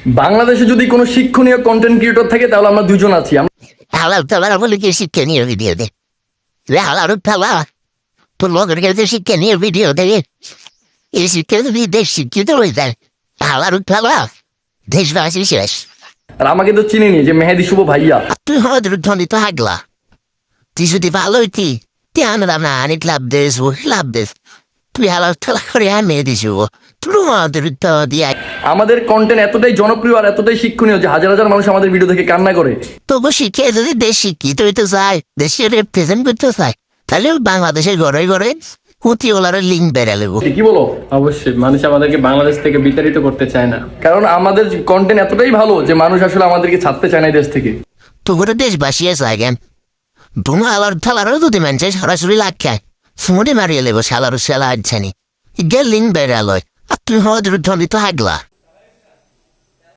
বাংলাদেশে যদি কোনো শিক্ষণীয় কন্টেন্ট ক্রিয়েটর থাকে তাহলে আমরা দুজন আছি। হালাল তালার বলে কি শিক্ষণীয় ভিডিও দে হালাল তালা তোর লগের কাছে শিক্ষণীয় ভিডিও দেখে এই শিক্ষিত দেশ শিক্ষিত হয়ে যায় হালাল তালা দেশবাসী শেষ। আর আমাকে তো চিনিনি যে মেহেদি শুভ ভাইয়া। তুই হদের ধ্বনিত হাগলা তুই যদি ভালো হইতি তুই আমরা না আনিক লাভ দেশ তুই হালাল তালা করে আনে দিস তুই হদের দিয়া আমাদের কন্টেন্ট এতটাই জনপ্রিয় আর এতটাই শিক্ষণীয় যে হাজার হাজার মানুষ আমাদের ভিডিও দেখে কান্না করে। তবু শিখে যদি দেশ শিক্ষিত হইতে চায় দেশের রিপ্রেজেন্ট করতে চায় তাহলে বাংলাদেশের ঘরে ঘরে কুতিওলার লিঙ্ক বেড়ে লেবো। কি বলো? অবশ্যই মানুষ আমাদেরকে বাংলাদেশ থেকে বিতাড়িত করতে চায় না, কারণ আমাদের কন্টেন্ট এতটাই ভালো যে মানুষ আসলে আমাদেরকে ছাড়তে চায় না এই দেশ থেকে। তো করে দেশবাসী আছে আগেন বোনো আলার থালারও যদি মানছে সরাসরি লাগ খায় ফোনে মারিয়ে লেবো সালারও সেলা আনছানি লিঙ্ক বেড়ে লয় আর তুই হওয়ার ধ্বনি তো হাগলা।